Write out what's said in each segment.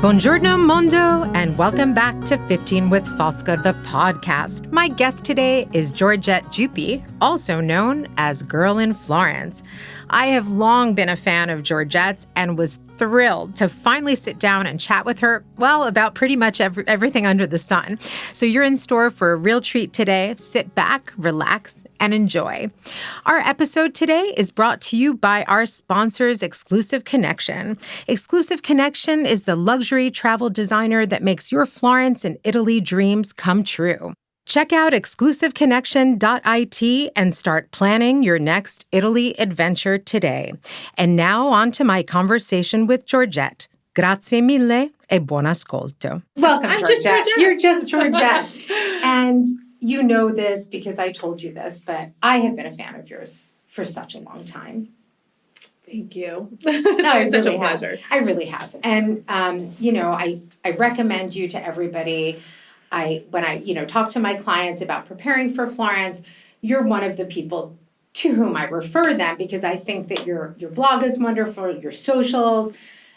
Buongiorno Mondo, and welcome back to 15 with Fosca, the podcast. My guest today is Georgette Jupe, also known as Girl in Florence. I have long been a fan of Georgette's and was thrilled to finally sit down and chat with her, well, about pretty much everything under the sun. So you're in store for a real treat today. Sit back, relax, and enjoy. Our episode today is brought to you by our sponsors, Exclusive Connection. Exclusive Connection is the luxury travel designer that makes your Florence and Italy dreams come true. Check out exclusiveconnection.it and start planning your next Italy adventure today. And now on to my conversation with Georgette. Grazie mille e buon ascolto. Welcome, I'm Georgette. just Georgette. You're just Georgette. And you know this because I told you this, but I have been a fan of yours for such a long time. Thank you. It's such a pleasure. I really have. And, I recommend you to everybody. When I talk to my clients about preparing for Florence, you're one of the people to whom I refer them because I think that your blog is wonderful, your socials,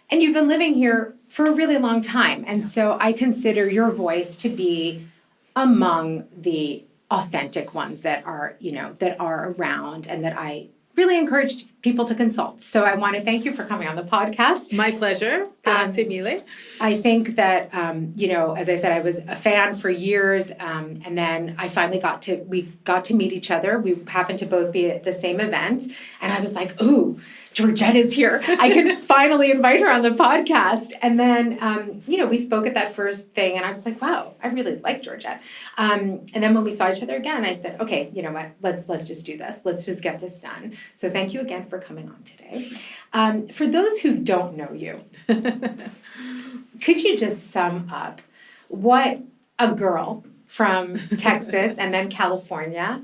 and you've been living here for a really long time. And so I consider your voice to be among the authentic ones that are around and that I really encourage people to consult. So I want to thank you for coming on the podcast. My pleasure. Grazie mille. I think that, as I said, I was a fan for years, and then I finally we got to meet each other. We happened to both be at the same event, and I was like, ooh, Georgette is here. I can finally invite her on the podcast. And then, we spoke at that first thing, and I was like, wow, I really like Georgette. And then when we saw each other again, I said, okay, you know what, let's just do this. Let's just get this done. So thank you again for coming on today. For those who don't know you, could you just sum up what a girl from Texas and then California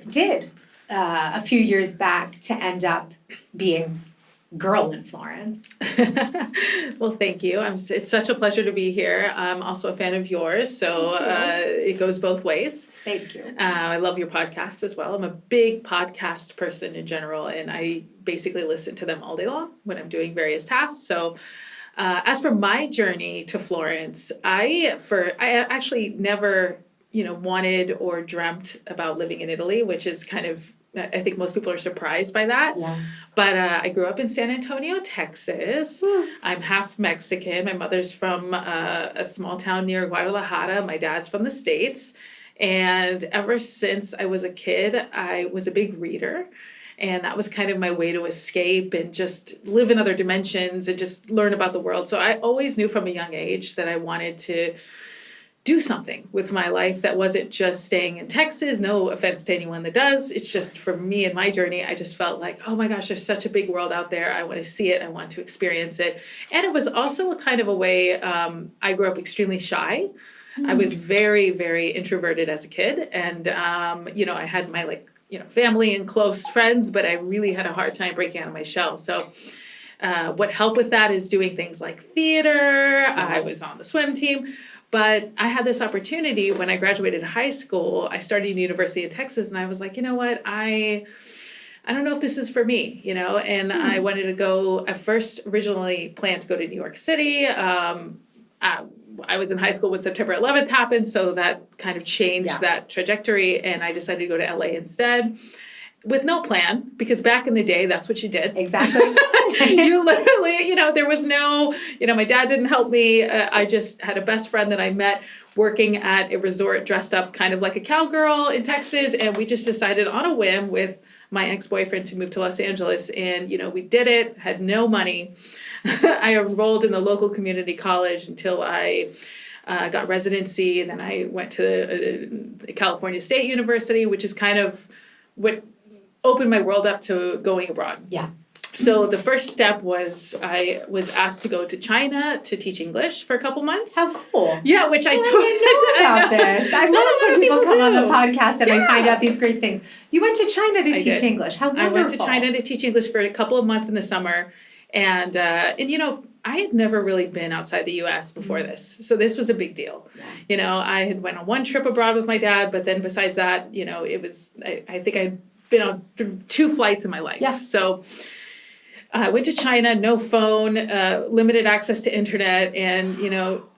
did a few years back to end up being Girl in Florence? Well, thank you. It's such a pleasure to be here. I'm also a fan of yours, so it goes both ways. Thank you. I love your podcast as well. I'm a big podcast person in general, and I basically listen to them all day long when I'm doing various tasks. So as for my journey to Florence, I actually never, wanted or dreamt about living in Italy, which is kind of, I think most people are surprised by that. Yeah. But I grew up in San Antonio, Texas. I'm half Mexican. My mother's from a small town near Guadalajara. My dad's from the States. And ever since I was a kid, I was a big reader. And that was kind of my way to escape and just live in other dimensions and just learn about the world. So I always knew from a young age that I wanted to do something with my life that wasn't just staying in Texas. No offense to anyone that does. It's just for me and my journey, I just felt like, oh my gosh, there's such a big world out there. I want to see it. I want to experience it. And it was also a kind of a way, I grew up extremely shy. I was very, very introverted as a kid. And, I had my family and close friends, but I really had a hard time breaking out of my shell. So what helped with that is doing things like theater. I was on the swim team. But I had this opportunity when I graduated high school. I started in University of Texas, and I was like, you know what, I don't know if this is for me, and I wanted to go. I first originally planned to go to New York City. I was in high school when September 11th happened, so that kind of changed that trajectory, and I decided to go to LA instead. With no plan, because back in the day, that's what you did. Exactly. You literally, there was no, my dad didn't help me. I just had a best friend that I met working at a resort dressed up kind of like a cowgirl in Texas. And we just decided on a whim with my ex-boyfriend to move to Los Angeles. And, we did it, had no money. I enrolled in the local community college until I got residency. And then I went to California State University, which is kind of what opened my world up to going abroad. Yeah. So the first step was I was asked to go to China to teach English for a couple months. How cool. Yeah, which I didn't know about this. I love it when people come on the podcast and I find out these great things. You went to China to teach English. How wonderful. I went to China to teach English for a couple of months in the summer. And I had never really been outside the U.S. before this. So this was a big deal. Yeah. I had went on one trip abroad with my dad, but then besides that, it was, I think I'd been on 2 flights in my life. Yeah. So I went to China, no phone, limited access to internet, and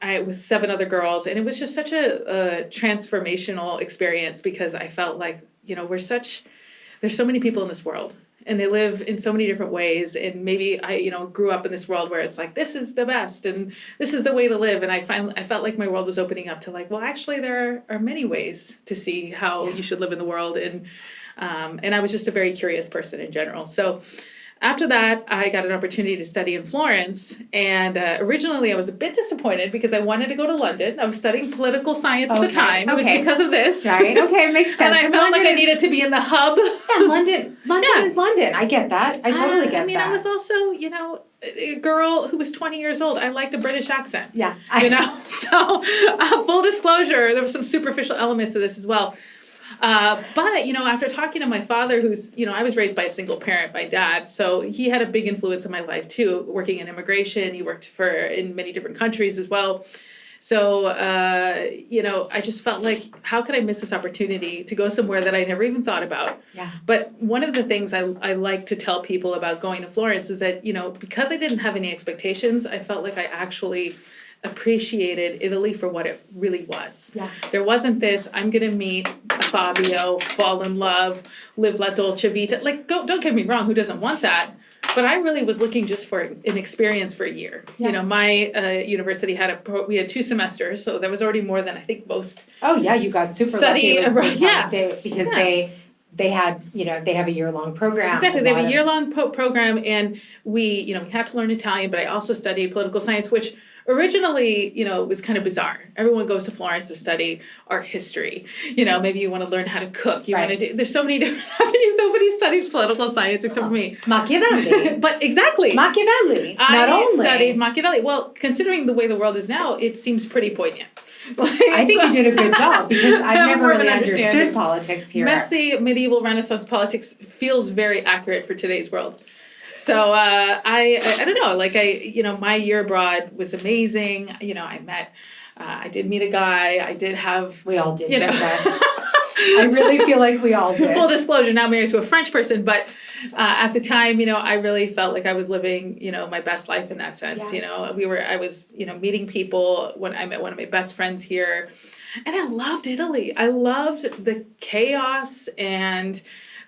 I was 7 other girls, and it was just such a transformational experience because I felt like there's so many people in this world, and they live in so many different ways, and maybe I grew up in this world where it's like this is the best and this is the way to live, and I felt like my world was opening up to like, well, actually there are many ways to see how you should live in the world, and I was just a very curious person in general. So after that, I got an opportunity to study in Florence, and originally I was a bit disappointed because I wanted to go to London. I was studying political science at the time. It was because of this. Right, okay, makes sense. And I felt like I needed to be in the hub. Yeah, London is London. I get that. I totally get that. I mean, I was also, a girl who was 20 years old. I liked a British accent. Yeah. So full disclosure, there were some superficial elements to this as well. But, after talking to my father, who's, I was raised by a single parent, my dad, so he had a big influence in my life too, working in immigration. He worked in many different countries as well. So, I just felt like, how could I miss this opportunity to go somewhere that I never even thought about? Yeah. But one of the things I like to tell people about going to Florence is that, because I didn't have any expectations, I felt like I actually appreciated Italy for what it really was. Yeah. There wasn't this, I'm going to meet Fabio, fall in love, live la dolce vita. Like, don't get me wrong, who doesn't want that? But I really was looking just for an experience for a year. Yeah. My university we had 2 semesters, so that was already more than I think most. Oh yeah, you got super study lucky with abroad. Because they had, they have a year-long program. Exactly, they have a year-long program, and we had to learn Italian, but I also studied political science, which originally, was kind of bizarre. Everyone goes to Florence to study art history. Maybe you want to learn how to cook. There's so many different avenues. Nobody studies political science except for me. Machiavelli. But exactly. Machiavelli. I studied Machiavelli. Well, considering the way the world is now, it seems pretty poignant. I think you did a good job because I've never really understood politics here. Messy medieval Renaissance politics feels very accurate for today's world. So I don't know, my year abroad was amazing. I did meet a guy. We all did. I really feel like we all did. Full disclosure, now married to a French person, but at the time, I really felt like I was living, my best life in that sense. Yeah. I was meeting people when I met one of my best friends here, and I loved Italy. I loved the chaos and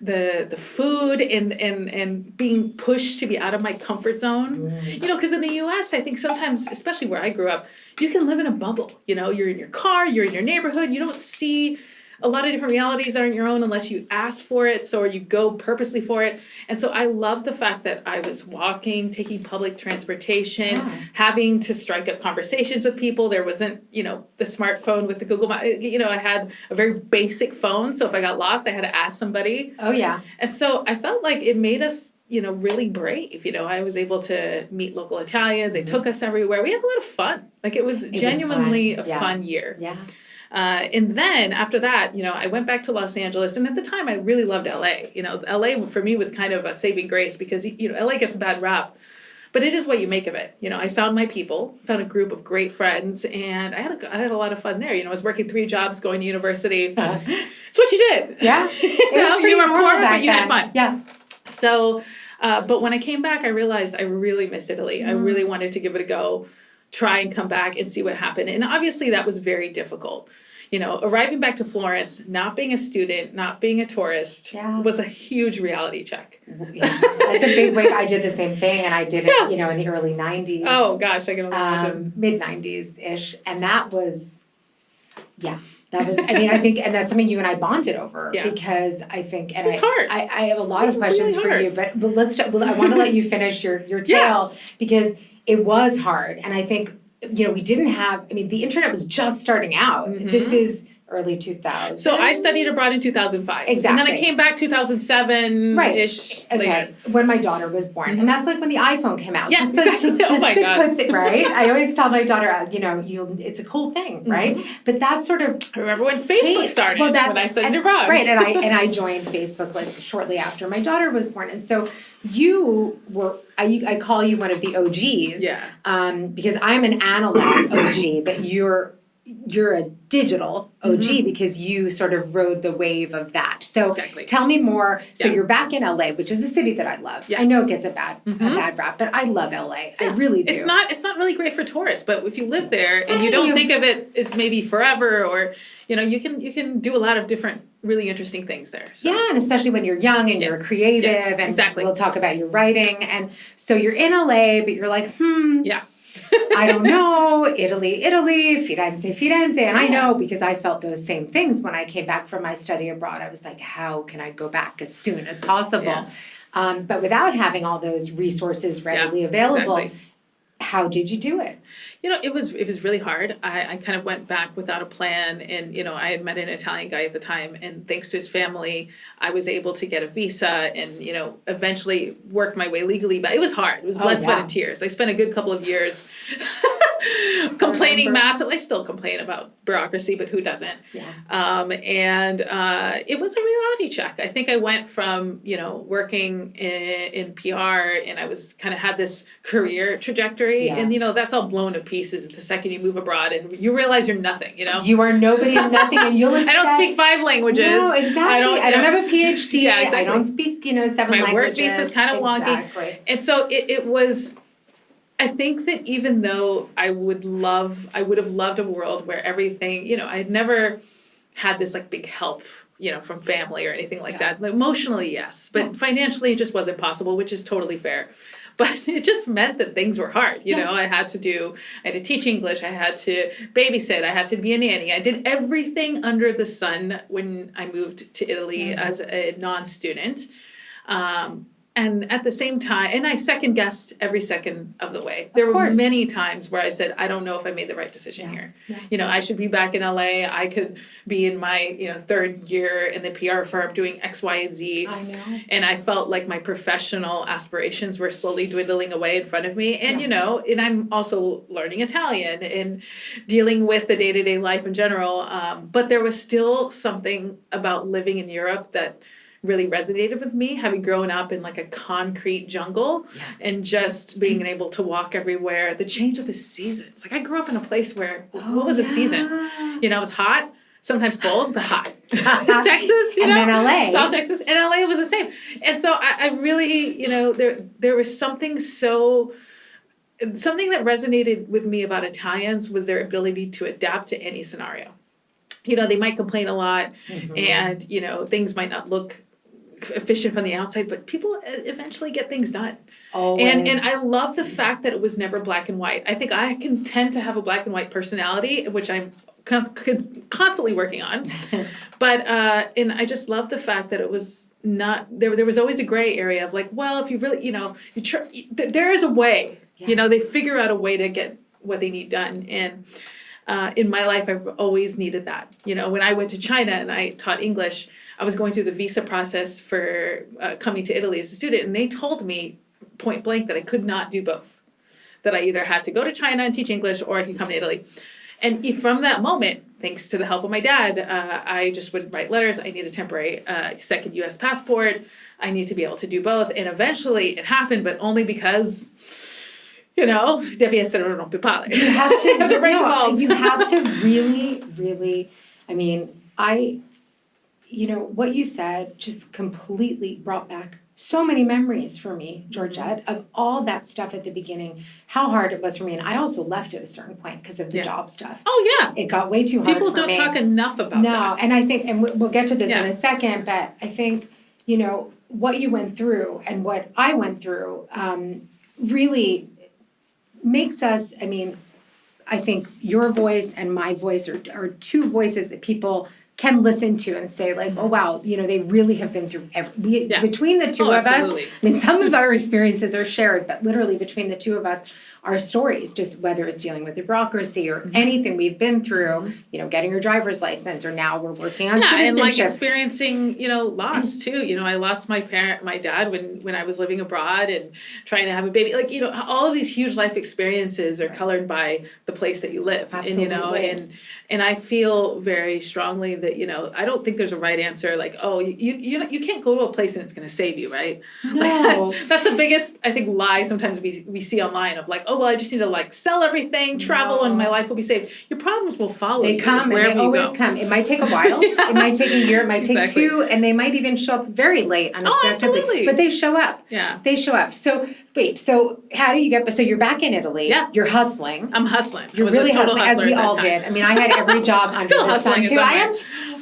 the food and being pushed to be out of my comfort zone. Because in the U.S., I think sometimes, especially where I grew up, you can live in a bubble. You're in your car, you're in your neighborhood, you don't see a lot of different realities aren't your own unless you ask for it, or you go purposely for it. And so I loved the fact that I was walking, taking public transportation, having to strike up conversations with people. There wasn't, the smartphone with the Google Maps. I had a very basic phone, so if I got lost, I had to ask somebody. Oh, yeah. And so I felt like it made us, really brave. I was able to meet local Italians. They took us everywhere. We had a lot of fun. Like, it was genuinely a fun year. Yeah. And then after that, I went back to Los Angeles, and at the time I really loved LA. LA for me was kind of a saving grace because, LA gets a bad rap, but it is what you make of it. I found my people, found a group of great friends, and I had a lot of fun there. I was working 3 jobs, going to university. It's what you did. Yeah. You were poor, but you had fun. Yeah. So, but when I came back, I realized I really missed Italy. I really wanted to give it a go, try and come back and see what happened. And obviously that was very difficult. Arriving back to Florence, not being a student, not being a tourist was a huge reality check. Yeah. It's a big break. I did the same thing, and I did it, in the early 90s. Oh, gosh, I can only imagine. Mid-90s-ish. And that was, I think, and that's something you and I bonded over because I think, and it's hard. I have a lot of questions for you, but I want to let you finish your tale because it was hard. And I think, we didn't have, the internet was just starting out. Mm-hmm. This is early 2000s. So I studied abroad in 2005. Exactly. And then I came back 2007-ish later. When my daughter was born. Mm-hmm. And that's like when the iPhone came out. Yes, just exactly. to put right? I always tell my daughter, it's a cool thing, right? Mm-hmm. But that's sort of... I remember when Facebook started, when I studied abroad. Right, and I joined Facebook like shortly after my daughter was born. And so you were... I call you one of the OGs. Yeah. Because I'm an analog OG, but you're you're a digital OG because you sort of rode the wave of that. So tell me more. So you're back in LA, which is a city that I love. Yes. I know it gets a bad rap, but I love LA. I really do. It's not really great for tourists, but if you live there and you don't think of it as maybe forever, or you can do a lot of different really interesting things there. So. Yeah, and especially when you're young and you're creative, and we'll talk about your writing. And so you're in LA, but you're like, I don't know, Italy, Firenze. And I know because I felt those same things when I came back from my study abroad. I was like, how can I go back as soon as possible? Yeah. But without having all those resources readily available, how did you do it? It was really hard. I kind of went back without a plan, and I had met an Italian guy at the time, and thanks to his family, I was able to get a visa and eventually work my way legally. But it was hard. It was blood, sweat, and tears. I spent a good couple of years complaining massively. I still complain about bureaucracy, but who doesn't? Yeah. And it was a reality check. I think I went from working in PR, and I was kind of had this career trajectory, and that's all blown to pieces the second you move abroad and you realize you're nothing. You are nobody and nothing, and you'll accept. I don't speak 5 languages. No, exactly. I don't have a PhD. Yeah, exactly. I don't speak 7 languages. My work visa is kind of wonky, and so it was. I think that even though I would have loved a world where everything, I had never had this like big help, from family or anything like that. Emotionally, yes, but financially it just wasn't possible, which is totally fair. But it just meant that things were hard. I had to teach English. I had to babysit. I had to be a nanny. I did everything under the sun when I moved to Italy as a non-student. And at the same time, and I second guessed every second of the way. There were many times where I said, I don't know if I made the right decision here. Yeah. I should be back in LA. I could be in my, 3rd year in the PR firm doing X, Y, and Z. I know. And I felt like my professional aspirations were slowly dwindling away in front of me. And, and I'm also learning Italian and dealing with the day-to-day life in general. But there was still something about living in Europe that really resonated with me, having grown up in like a concrete jungle and just being able to walk everywhere. The change of the seasons. Like I grew up in a place where, what was the season? It was hot, sometimes cold, but hot. Texas, and then LA. South Texas, and LA was the same. And so I really, there was something that resonated with me about Italians was their ability to adapt to any scenario. They might complain a lot and, things might not look efficient from the outside, but people eventually get things done. Always. And I love the fact that it was never black and white. I think I can tend to have a black and white personality, which I'm constantly working on. But and I just love the fact that it was not there. There was always a gray area of like, well, if you really, there is a way. Yeah. They figure out a way to get what they need done. And in my life, I've always needed that. When I went to China and I taught English, I was going through the visa process for coming to Italy as a student, and they told me point blank that I could not do both. That I either had to go to China and teach English, or I could come to Italy. And from that moment, thanks to the help of my dad, I just would write letters. I need a temporary second U.S. passport. I need to be able to do both. And eventually it happened, but only because... devi essere un rompipale. You have to break the balls. You have to really, really, what you said just completely brought back so many memories for me, Georgette, of all that stuff at the beginning, how hard it was for me. And I also left at a certain point because of the job stuff. Oh, yeah. It got way too hard for me. People don't talk enough about that. No, and I think, and we'll get to this in a second, but I think, what you went through and what I went through really makes us, I think your voice and my voice are two voices that people can listen to and say like, oh, wow, they really have been through between the two of us. Some of our experiences are shared, but literally between the two of us, our stories, just whether it's dealing with the bureaucracy or anything we've been through, getting your driver's license, or now we're working on citizenship. And like experiencing, loss too. I lost my dad when I was living abroad and trying to have a baby. Like, all of these huge life experiences are colored by the place that you live. Absolutely. And I feel very strongly believe that, I don't think there's a right answer. Like, oh, you can't go to a place and it's going to save you, right? No. Like that's the biggest, I think, lie sometimes we see online of like, oh, well, I just need to like sell everything, travel, and my life will be saved. Your problems will follow you. They come, and they always come. It might take a while. It might take a year. It might take Exactly. 2, and they might even show up very late, unexpectedly. Absolutely. But they show up. Yeah. They show up. So wait. So how do you get? So you're back in Italy. Yeah. You're hustling. I'm hustling. You're really hustling, as we all did. I mean, I had every job under Still the sun hustling too. I am.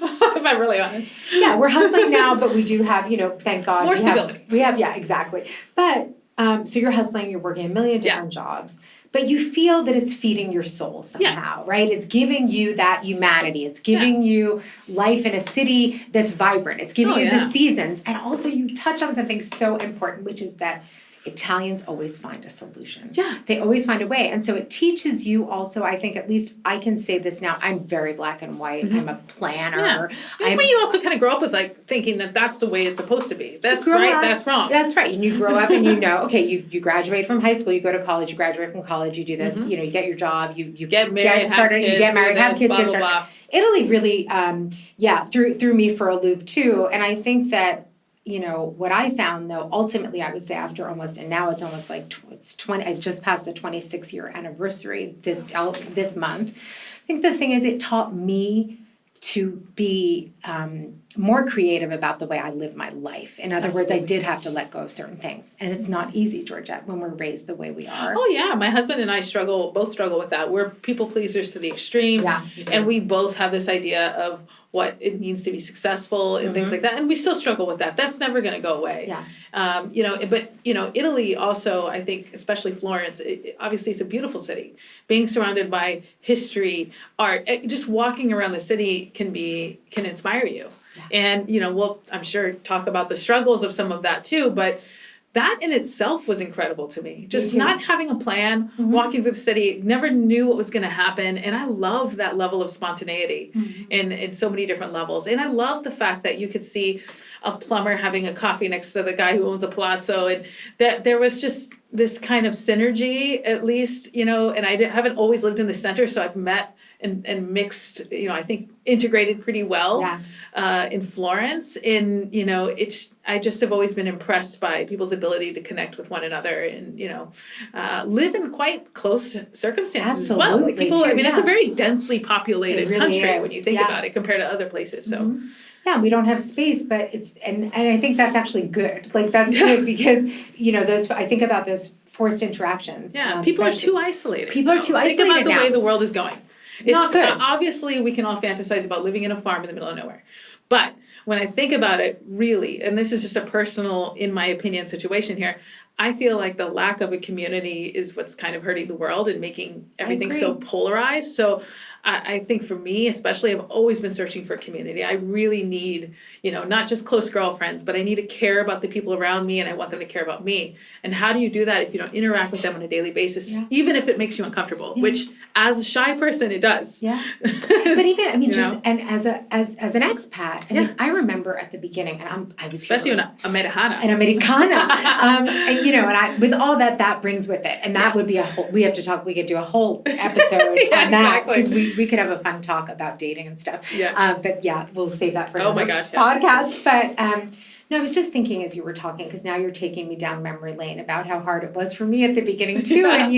if I'm really honest. Yeah, we're hustling now, but we do have, thank God. More stability. We have, yeah, exactly. But so you're hustling. You're working a million different jobs. But you feel that it's feeding your soul somehow, right? It's giving you that humanity. It's giving you life in a city that's vibrant. It's giving you the seasons. And also you touch on something so important, which is that Italians always find a solution. Yeah. They always find a way. And so it teaches you also, I think, at least I can say this now, I'm very black and white. Mm-hmm. I'm a planner. Yeah. But you also kind of grow up with like thinking that that's the way it's supposed to be. That's right, that's wrong. That's right. And you grow up and okay, you graduate from high school, you go to college, you graduate from college, you do this, you get your job, you get married, started, you get married, have kids, blah, blah, blah. Italy really, threw me for a loop too. And I think that, what I found though, ultimately I would say after now it's almost like it's 20, I just passed the 26-year anniversary this month. I think the thing is it taught me to be more creative about the way I live my life. In other words, I did have to let go of certain things. And it's not easy, Georgette, when we're raised the way we are. Oh, yeah. My husband and I both struggle with that. We're people pleasers to the extreme. Yeah, and we both have this idea of what it means to be successful and things like that. And we still struggle with that. That's never going to go away. Yeah. But Italy also, I think, especially Florence, obviously it's a beautiful city. Being surrounded by history, art, just walking around the city can inspire you. Yeah. And, we'll, I'm sure, talk about the struggles of some of that too, but that in itself was incredible to me. Just not having a plan, walking through the city, never knew what was going to happen. And I love that level of spontaneity in so many different levels. And I love the fact that you could see a plumber having a coffee next to the guy who owns a palazzo. And that there was just this kind of synergy, at least, and I haven't always lived in the center, so I've met and mixed, I think integrated pretty well in Florence. And, I just have always been impressed by people's ability to connect with one another and, live in quite close circumstances as well. Like people, it's a very densely populated country when you think about it compared to other places. So. Yeah, we don't have space, but and I think that's actually good. Like that's good because, I think about those forced interactions. Yeah, people are too isolated. People are too isolated Think about the way the world is going. It's not good. Obviously, we can all fantasize about living in a farm in the middle of nowhere. But when I think about it, really, and this is just a personal, in my opinion, situation here, I feel like the lack of a community is what's kind of hurting the world and making everything so polarized. So I think for me, especially, I've always been searching for community. I really need, not just close girlfriends, but I need to care about the people around me and I want them to care about me. And how do you do that if you don't interact with them on a daily basis, even if it makes you uncomfortable, which as a shy person, it does. Yeah. But even, and as an expat, I remember at the beginning, and I was here. Especially an Americana. And with all that brings with it. And that would be we could do a whole episode on that. Because we could have a fun talk about dating and stuff. Yeah. But we'll save that for another podcast. But no, I was just thinking as you were talking, because now you're taking me down memory lane about how hard it was for me at the beginning too. And,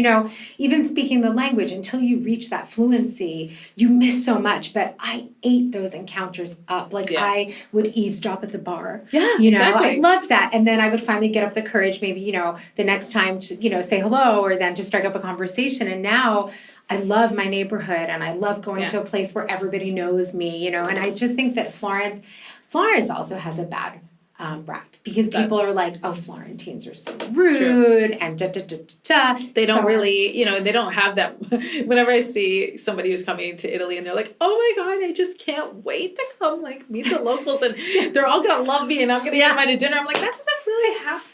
even speaking the language, until you reach that fluency, you miss so much. But I ate those encounters up. I would eavesdrop at the bar. Yeah, exactly. I loved that. And then I would finally get up the courage, maybe, the next time to, say hello or then to strike up a conversation. And now I love my neighborhood and I love going to a place where everybody knows me, and I just think that Florence also has a bad rap because people are like, oh, Florentines are so rude and They don't really, they don't have that. Whenever I see somebody who's coming to Italy and they're like, oh my God, I just can't wait to come meet the locals and they're all going to love me and I'm going to get invited to dinner. I'm like, that doesn't really happen.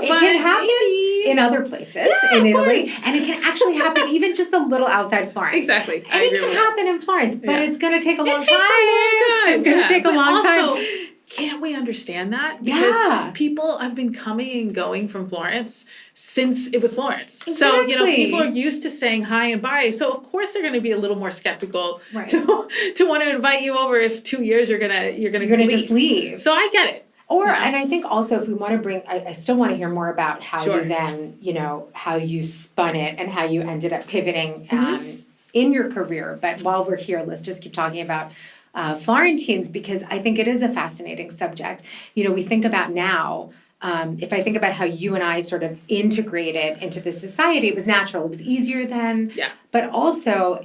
It can happen in other places in Italy. And it can actually happen even just a little outside Florence. Exactly. And it can happen in Florence, but it's going to take a long time. It's going to take a long time. can't we understand that? Because people have been coming and going from Florence since it was Florence. Exactly. So, people are used to saying hi and bye. So, of course, they're going to be a little more skeptical to want to invite you over if 2 years you're gonna just leave. So I get it. And I think also if we want to bring, I still want to hear more about how you then, how you spun it and how you ended up pivoting in your career. But while we're here, let's just keep talking about Florentines, because I think it is a fascinating subject. We think about now, if I think about how you and I sort of integrated into the society, it was natural. It was easier then. Yeah. But also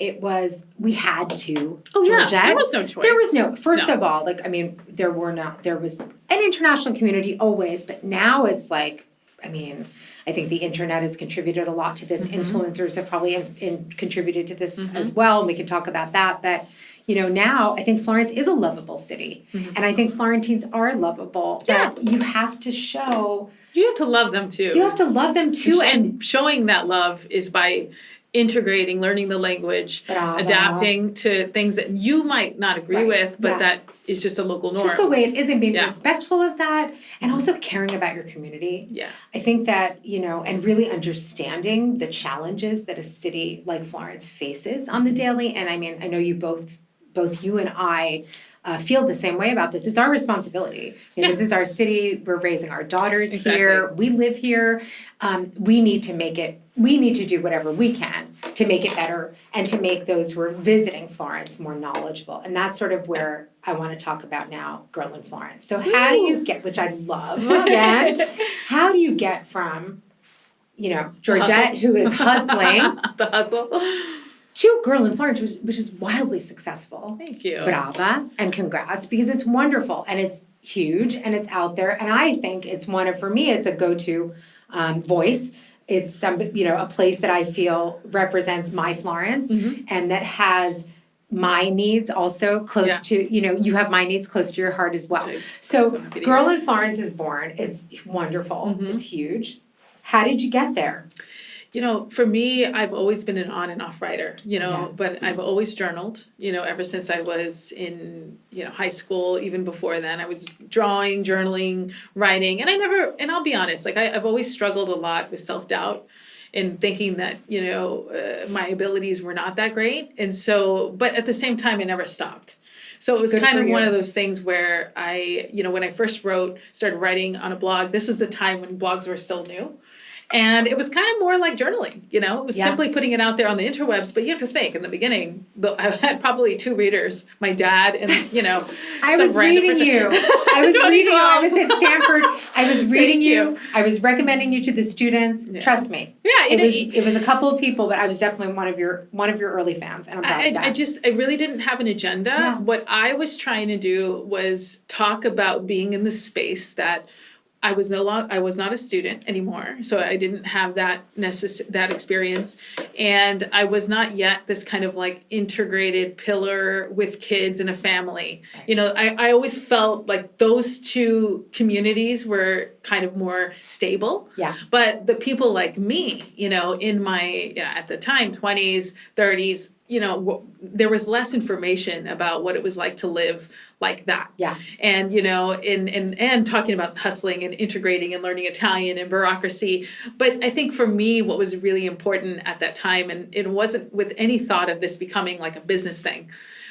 we had to. Oh, Georgette. Yeah. There was no choice. There was first of all, there was an international community always, but now it's like, I think the internet has contributed a lot to this. Influencers have probably contributed to this as well, and we can talk about that. But now I think Florence is a lovable city, and I think Florentines are lovable. Yeah. But you have to show. You have to love them too. You have to love them too, and showing that love is by integrating, learning the language, adapting to things that you might not agree with, but that is just a local norm. Just the way it is, and being respectful of that, and also caring about your community. Yeah. I think that, and really understanding the challenges that a city like Florence faces on the daily. And I know you both you and I feel the same way about this. It's our responsibility. This is our city. We're raising our daughters here. We live here. We need to do whatever we can to make it better and to make those who are visiting Florence more knowledgeable. And that's sort of where I want to talk about now, Girl in Florence. So how do you get, which I love again, how do you get from, Georgette, who is hustling. The hustle. To Girl in Florence, which is wildly successful. Thank you. Brava and congrats, because it's wonderful and it's huge and it's out there. And I think it's for me, it's a go-to voice. It's a place that I feel represents my Florence and that has my needs also close to, you have my needs close to your heart as well. So Girl in Florence is born. It's wonderful. It's huge. How did you get there? For me, I've always been an on and off writer, but I've always journaled, ever since I was in, high school. Even before then, I was drawing, journaling, writing. And I'll be honest, I've always struggled a lot with self-doubt and thinking that, my abilities were not that great. And so, but at the same time, I never stopped. So it was kind of one of those things where when I first started writing on a blog, this was the time when blogs were still new. And it was kind of more like journaling, it was simply putting it out there on the interwebs. But you have to think, in the beginning, I had probably 2 readers, my dad and, I was reading you. I was reading you. I was at Stanford. I was reading you. I was recommending you to the students. Yeah. Trust me. Yeah. It was a couple of people, but I was definitely one of your early fans. And I'm proud of that. I really didn't have an agenda. Yeah. What I was trying to do was talk about being in the space that I was not a student anymore, so I didn't have that experience, and I was not yet this kind of integrated pillar with kids and a family. Right. I always felt like those two communities were kind of more stable. Yeah. But the people like me, in my at the time 20s, 30s, there was less information about what it was like to live like that. Yeah. And, and talking about hustling and integrating and learning Italian and bureaucracy. But I think for me, what was really important at that time, and it wasn't with any thought of this becoming like a business thing,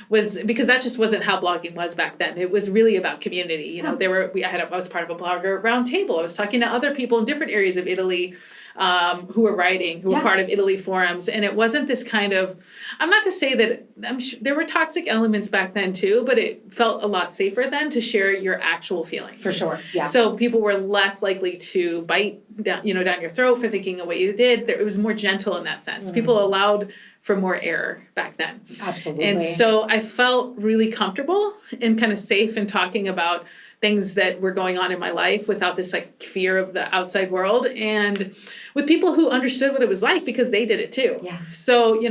was because that just wasn't how blogging was back then. It was really about community. I was part of a blogger roundtable. I was talking to other people in different areas of Italy who were writing, who were part of Italy forums. And it wasn't this kind of, I'm not to say that, I'm sure there were toxic elements back then too, but it felt a lot safer then to share your actual feelings. For sure, yeah. So people were less likely to bite down your throat for thinking of what you did. It was more gentle in that sense. People allowed for more error back then. Absolutely. And so I felt really comfortable and kind of safe in talking about things that were going on in my life without this fear of the outside world, and with people who understood what it was like because they did it too. Yeah. So,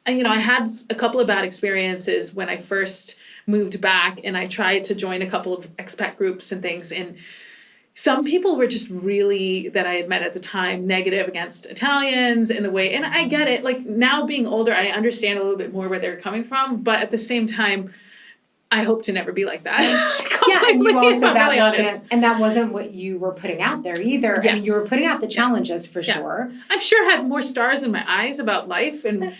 I had a couple of bad experiences when I first moved back, and I tried to join a couple of expat groups and things, and some people were just really, that I had met at the time, negative against Italians in the way, and I get it. Now being older, I understand a little bit more where they're coming from, but at the same time, I hope to never be like that. Yeah, and you also, I'm really honest. that wasn't what you were putting out there either. I mean, you were putting out the challenges for sure. I'm sure I had more stars in my eyes about life, and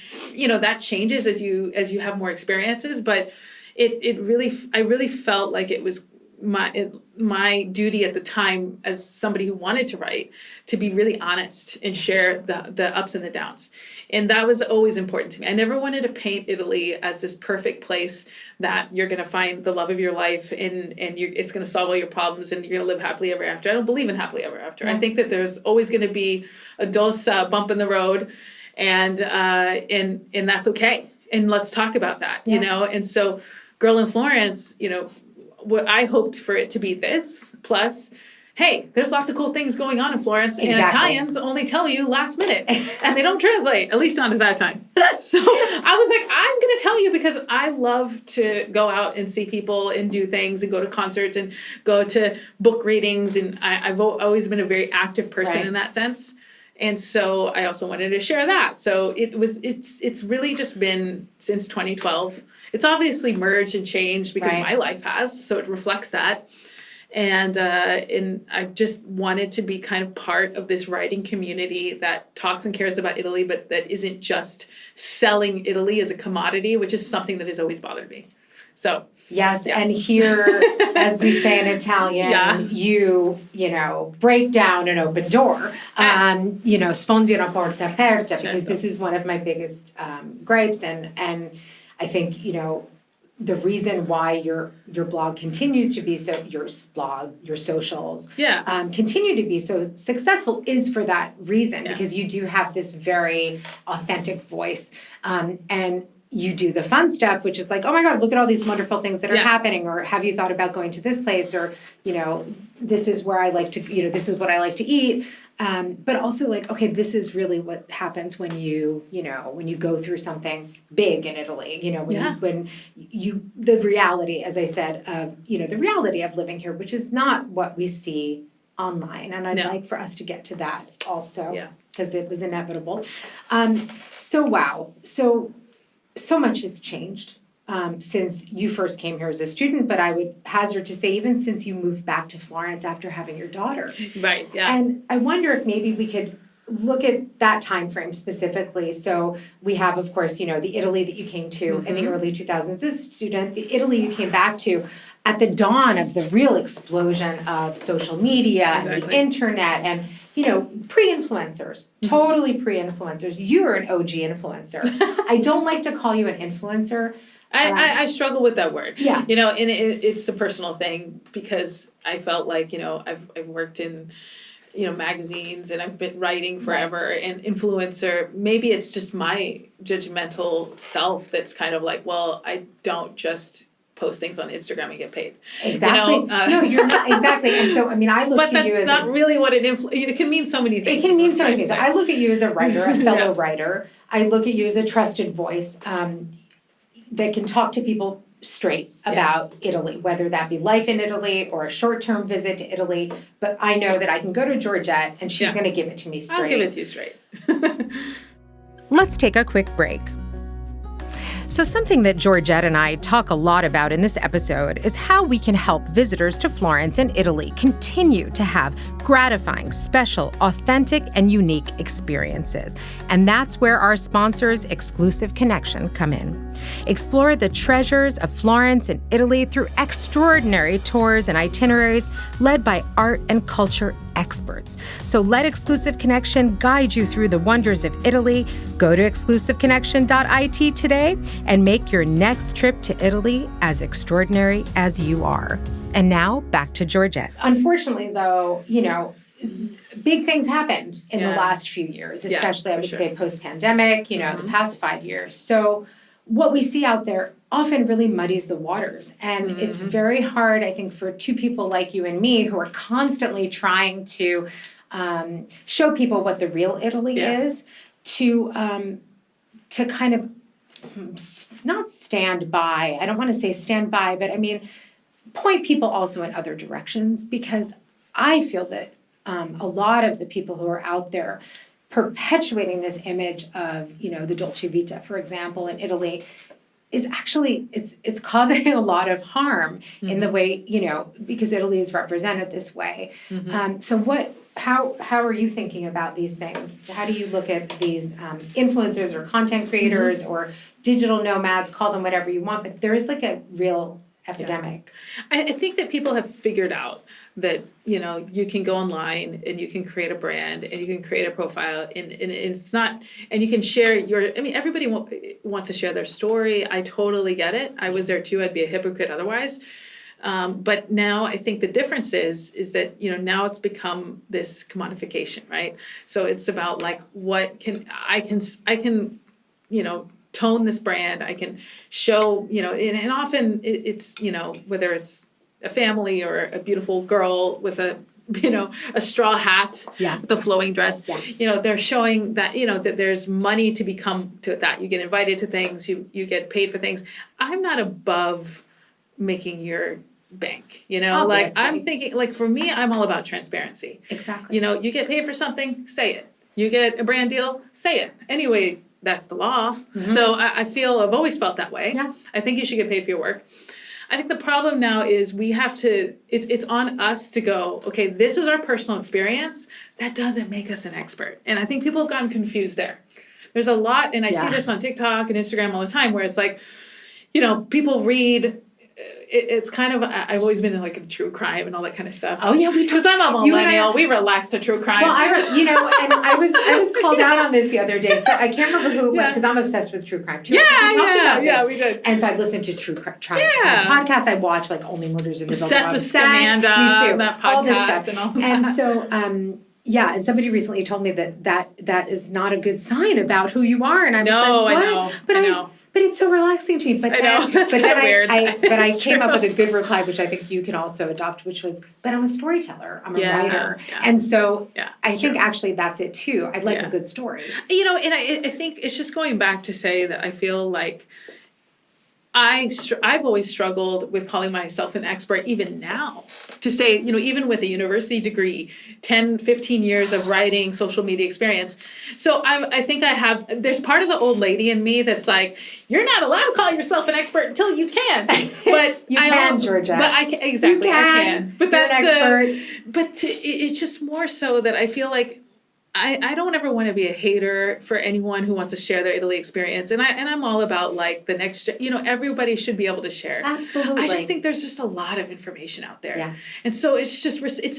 that changes as you have more experiences. But I really felt like it was my duty at the time as somebody who wanted to write to be really honest and share the ups and the downs. And that was always important to me. I never wanted to paint Italy as this perfect place that you're going to find the love of your life and it's going to solve all your problems and you're going to live happily ever after. I don't believe in happily ever after. I think that there's always going to be a bump in the road, and that's okay. And let's talk about that, And so Girl in Florence, what I hoped for it to be this, plus, hey, there's lots of cool things going on in Florence, and Italians only tell you last minute, and they don't translate, at least not at that time. So I was like, I'm going to tell you because I love to go out and see people and do things and go to concerts and go to book readings, and I've always been a very active person in that sense. And so I also wanted to share that. So it's really just been since 2012. It's obviously merged and changed because my life has, so it reflects that. And I've just wanted to be kind of part of this writing community that talks and cares about Italy, but that isn't just selling Italy as a commodity, which is something that has always bothered me. So yes, and here, as we say in Italian, you break down an open door, sfondi una porta aperta, because this is one of my biggest gripes, and I think the reason why your blog continues to be your socials continue to be so successful is for that reason, because you do have this very authentic voice, and you do the fun stuff, which is like, oh my God, look at all these wonderful things that are happening, or have you thought about going to this place, or, this is where I like to, this is what I like to eat. But also like, okay, this is really what happens when you go through something big in Italy, when the reality, as I said, of, the reality of living here, which is not what we see online. And I'd like for us to get to that also, because it was inevitable. So much has changed since you first came here as a student, but I would hazard to say even since you moved back to Florence after having your daughter. Right, yeah. And I wonder if maybe we could look at that time frame specifically. So we have, of course, the Italy that you came to in the early 2000s as a student, the Italy you came back to at the dawn of the real explosion of social media and the internet and pre-influencers, totally pre-influencers. You're an OG influencer. I don't like to call you an influencer. I struggle with that word. Yeah. And it's a personal thing because I felt like, I've worked in, magazines and I've been writing forever, and influencer, maybe it's just my judgmental self that's kind of like, well, I don't just post things on Instagram and get paid. Exactly. No, you're not. Exactly. And so, I look at you as... But that's not really what it can mean so many things. It can mean so many things. I look at you as a writer, a fellow writer. I look at you as a trusted voice that can talk to people straight about Italy, whether that be life in Italy or a short-term visit to Italy. But I know that I can go to Georgette and she's going to give it to me straight. I'll give it to you straight. Let's take a quick break. So something that Georgette and I talk a lot about in this episode is how we can help visitors to Florence and Italy continue to have gratifying, special, authentic, and unique experiences. And that's where our sponsors, Exclusive Connection, come in. Explore the treasures of Florence and Italy through extraordinary tours and itineraries led by art and culture experts. So let Exclusive Connection guide you through the wonders of Italy. Go to exclusiveconnection.it today and make your next trip to Italy as extraordinary as you are. And now back to Georgette. Unfortunately, though, big things happened in the last few years, especially I would say post-pandemic, the past 5 years. So what we see out there often really muddies the waters. And it's very hard, I think, for two people like you and me who are constantly trying to show people what the real Italy is, to kind of not stand by. I don't want to say stand by, but point people also in other directions, because I feel that a lot of the people who are out there perpetuating this image of, the Dolce Vita, for example, in Italy, is actually, it's causing a lot of harm in the way, because Italy is represented this way. So how are you thinking about these things? How do you look at these influencers or content creators or digital nomads, call them whatever you want, but there is like a real epidemic. I think that people have figured out that, you can go online and you can create a brand and you can create a profile and it's not, and you can share everybody wants to share their story. I totally get it. I was there too. I'd be a hypocrite otherwise. But now I think the difference is that, now it's become this commodification, right? So it's about like, I can, tone this brand. I can show, and often it's, whether it's a family or a beautiful girl with a straw hat with a flowing dress, they're showing that, that there's money to become to that. You get invited to things, you get paid for things. I'm not above making your bank, Obviously. Like I'm thinking, like for me, I'm all about transparency. Exactly. You get paid for something, say it. You get a brand deal, say it. Anyway, that's the law. So I've always felt that way. Yeah. I think you should get paid for your work. I think the problem now is we have to, it's on us to go, okay, this is our personal experience. That doesn't make us an expert. And I think people have gotten confused there. There's a lot, and I see this on TikTok and Instagram all the time, where it's like, people read, it's kind of, I've always been in like a true crime and all that kind of stuff. Oh yeah, because I'm a millennial, we relax to true crime. Well, and I was called out on this the other day. So I can't remember who, because I'm obsessed with true crime too. Yeah, we did. And so I listened to true crime podcasts. I watch like Only Murders in the Building. Obsessed with Scamanda, me too. That podcast all this stuff. and all that. And so, and somebody recently told me that is not a good sign about who you are. And I was like, what? I know. But it's so relaxing to me. But I know, that's but then weird. I came up with a good reply, which I think you can also adopt, which was, but I'm a storyteller. I'm a writer. Yeah. And so I think actually that's it too. I like a good story. And I think it's just going back to say that I feel like I've always struggled with calling myself an expert, even now, to say, even with a university degree, 10, 15 years of writing, social media experience. So I think there's part of the old lady in me that's like, you're not allowed to call yourself an expert until you can. But you can, Georgette. But I can. But that's an expert. But it's just more so that I feel like I don't ever want to be a hater for anyone who wants to share their Italy experience. And I'm all about like the next, everybody should be able to share. Absolutely. I just think there's just a lot of information out there. Yeah. And so it's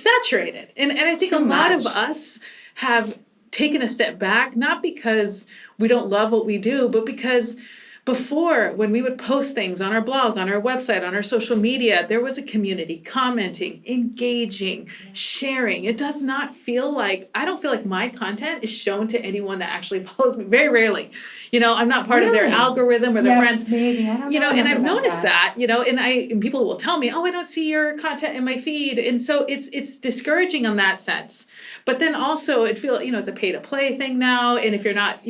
saturated. And I think a lot of us have taken a step back, not because we don't love what we do, but because before, when we would post things on our blog, on our website, on our social media, there was a community commenting, engaging, sharing. It does not feel like, I don't feel like my content is shown to anyone that actually follows me. Very rarely. I'm not part of their algorithm or their friends. Maybe. I don't know. And I've noticed that, and people will tell me, oh, I don't see your content in my feed. And so it's discouraging on that sense. But then also it feels, it's a pay to play thing now. And if you're not,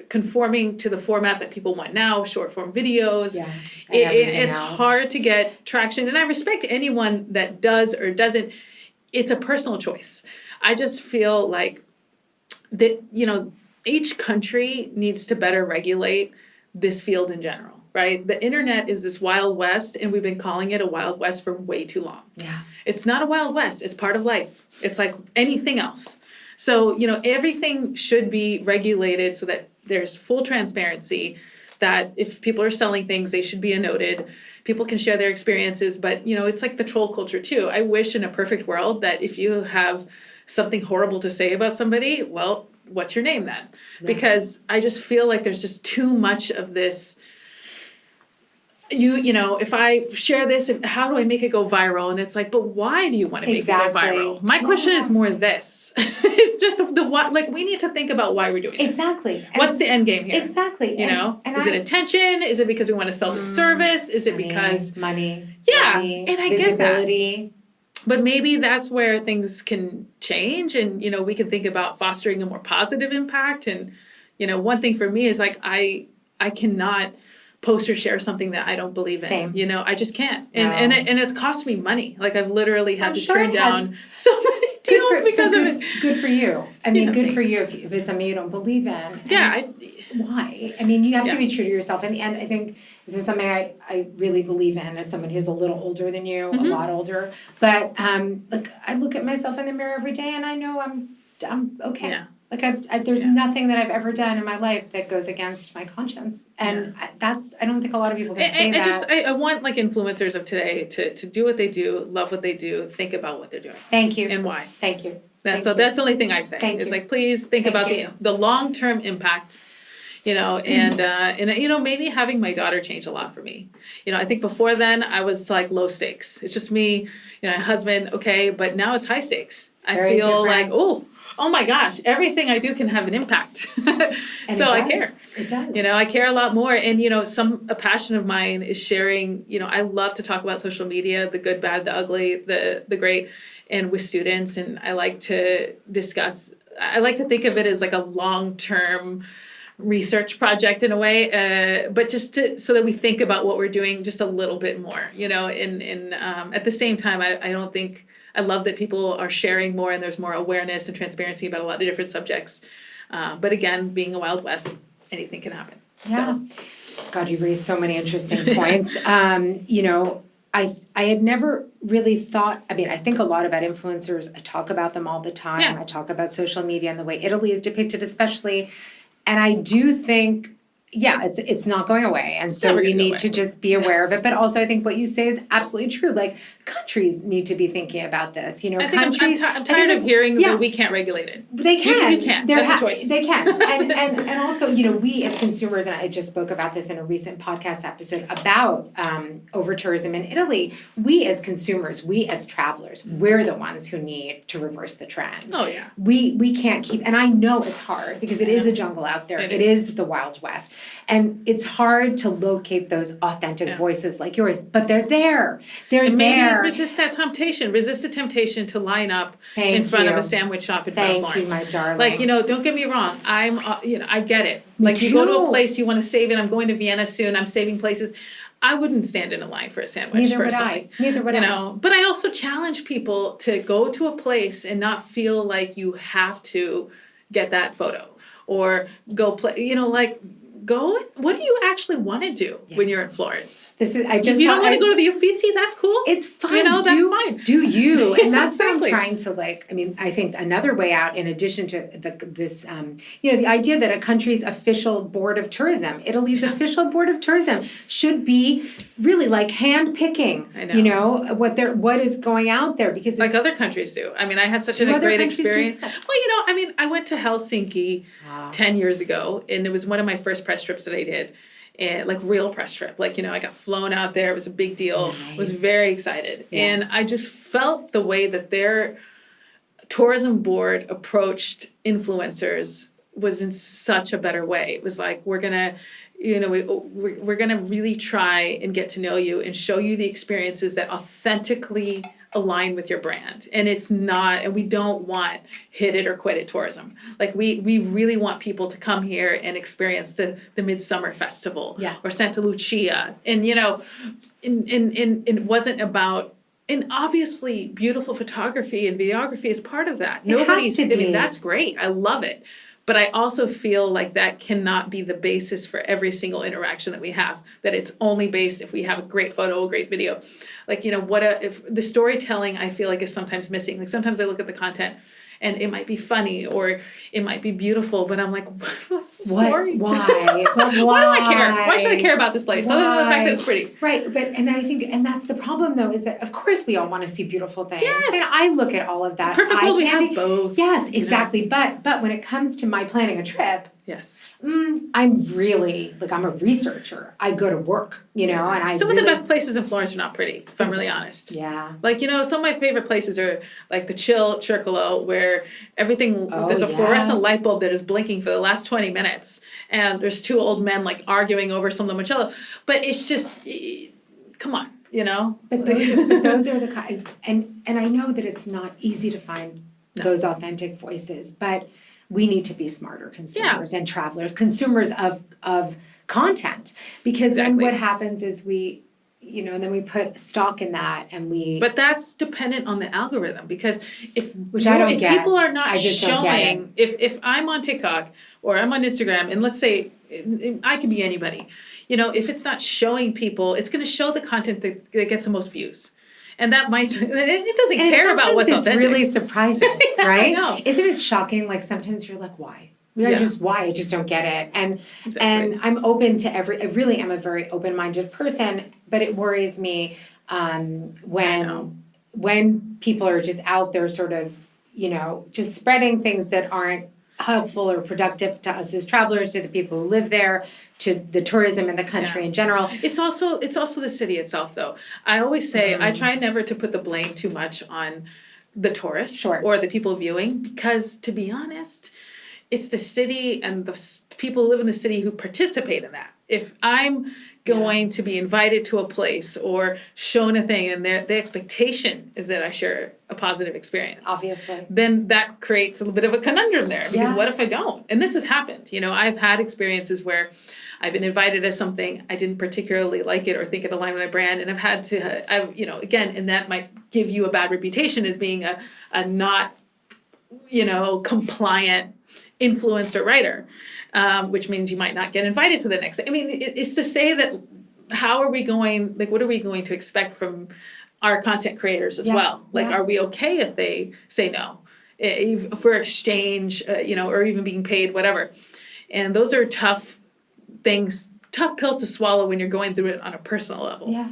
conforming to the format that people want now, short form videos, it's hard to get traction. And I respect anyone that does or doesn't. It's a personal choice. I just feel like that, each country needs to better regulate this field in general, right? The internet is this Wild West, and we've been calling it a Wild West for way too long. Yeah. It's not a Wild West. It's part of life. It's like anything else. So, everything should be regulated so that there's full transparency, that if people are selling things, they should be noted. People can share their experiences, but, it's like the troll culture too. I wish in a perfect world that if you have something horrible to say about somebody, well, what's your name then? Yeah. Because I just feel like there's just too much of this. If I share this, how do I make it go viral? And it's like, but why do you want to make it go viral? My question is more this. It's just the what, like we need to think about why we're doing this. Exactly. What's the end game here? Exactly. And is it attention? Is it because we want to sell the service? Is it because money? Yeah. Money, and I visibility. Get that. But maybe that's where things can change, and we can think about fostering a more positive impact. And one thing for me is like I cannot post or share something that I don't believe in. Same. I just can't. And it's cost me money. Like I've literally had to sure turn down so many deals because of it. Good for you. I mean, Yeah, good for you thanks. if it's something you don't believe in. Yeah, Why? I mean, you have to Yeah. be true to yourself. In the end, I think this is something I really believe in as someone who's a little older than you, a lot older. But like I look at myself in the mirror every day and I know I'm okay. Yeah. Like there's nothing that I've ever done in my life that goes against my conscience. And I don't think a lot of people can say that. I want like influencers of today to do what they do, love what they do, think about what they're doing. Thank you. And why. Thank you. That's the only thing I say. Thank is you. like, please think Thank about you. the long-term impact, and maybe having my daughter changed a lot for me. I think before then I was like low stakes. It's just me, husband, okay, but now it's high stakes. I Very feel different. like, oh my gosh, everything I do can have an impact. So I care. It does. I care a lot more. And, a passion of mine is sharing, I love to talk about social media, the good, bad, the ugly, the great, and with students. And I like to think of it as like a long-term research project in a way, but just so that we think about what we're doing just a little bit more, and at the same time, I love that people are sharing more and there's more awareness and transparency about a lot of different subjects. But again, being a Wild West, anything can happen. Yeah. God, you've raised so many interesting points. I had never really thought, I think a lot about influencers. I talk about them all the time. Yeah. I talk about social media and the way Italy is depicted especially. And I do think, it's not going away. And so we need to just be aware of it. But also I think what you say is absolutely true. Like countries need to be thinking about this. Countries. I'm tired of hearing that we can't regulate it. They can. You can. That's a choice. They can. And also, we as consumers, and I just spoke about this in a recent podcast episode about over-tourism in Italy, we as consumers, we as travelers, we're the ones who need to reverse the trend. Oh, yeah. We can't keep, and I know it's hard because it is a jungle out there. It is the Wild West. And it's hard to locate those authentic voices like yours, but they're there. They're and maybe there. resist that temptation. Resist the temptation to line up in front of a sandwich shop in front of Florence. Thank you, my darling. Like, don't get me wrong. I get it. Me like, you go to a too. place, you want to save it. I'm going to Vienna soon. I'm saving places. I wouldn't stand in a line for a sandwich, personally. Neither would I. But I also challenge people to go to a place and not feel like you have to get that photo or go play, go. What do you actually want to do when you're in Florence? If you don't want to go to the Uffizi, that's cool. It's fine. That's fine. Do you? And that's Exactly. what I'm trying to I think another way out, in addition to this, the idea that a country's official board of tourism, Italy's official board of tourism, should be really like hand-picking, what is going out there, because Like other countries do. I had such a great experience. Well, I went to Helsinki 10 years ago, and it was one of my first press trips that I did. And like real press trip, I got flown out there. It was a big deal. Nice. I was very excited. Yeah. And I just felt the way that their tourism board approached influencers was in such a better way. It was like, we're going to really try and get to know you and show you the experiences that authentically align with your brand. And we don't want hit it or quit it tourism. Like we really want people to come here and experience the Midsummer Festival or Santa Lucia. And, it wasn't about, and obviously beautiful photography and videography is part of that. That's great. I love it. But I also feel like that cannot be the basis for every single interaction that we have, that it's only based if we have a great photo, a great video. Like, if the storytelling I feel like is sometimes missing. Like sometimes I look at the content and it might be funny or it might be beautiful, but I'm like, what's the story? Why? Why do I care? Why should I care about this place? Other than the fact that it's pretty. Right, and I think, and that's the problem though, is that of course we all want to see beautiful things. Yes. And I look at all of that. Perfect world, we have both. Yes, exactly. But when it comes to my planning a trip, yes. I'm really, I'm a researcher. I go to work, and I Some of the best places in Florence are not pretty, if I'm really honest. Yeah. Like, some of my favorite places are like the Chill Circolo, where there's a fluorescent light bulb that is blinking for the last 20 minutes. And there's two old men arguing over some limoncello. But it's just, come on, But those are the kind, and I know that it's not easy to find those authentic voices, but we need to be smarter consumers and travelers, consumers of content, because then what happens is we and then we put stock in that and But that's dependent on the algorithm, because if people are not I just don't get showing, if I'm on TikTok or I'm on Instagram, and let's say I can be anybody, if it's not showing people, it's going to show the content that gets the most views. And that might, it doesn't care about what's authentic. It's really surprising, right? I know. Isn't it shocking? Like sometimes you're like, why? I just don't get it. And I'm open to I really am a very open-minded person, but it worries me when people are just out there sort of, just spreading things that aren't helpful or productive to us as travelers, to the people who live there, to the tourism in the country in general. It's also the city itself, though. I always say I try never to put the blame too much on the tourists or the people viewing, because to be honest, it's the city and the people who live in the city who participate in that. If I'm going to be invited to a place or shown a thing and the expectation is that I share a positive experience, obviously, then that creates a little bit of a conundrum there, because what if I don't? And this has happened. I've had experiences where I've been invited to something, I didn't particularly like it or think it aligned with my brand, and I've had to, again, and that might give you a bad reputation as being a not, compliant influencer writer, which means you might not get invited to the next thing. I mean, it's to say that what are we going to expect from our content creators as well? Like, are we okay if they say no, for exchange, or even being paid, whatever? And those are tough pills to swallow when you're going through it on a personal level. Yeah.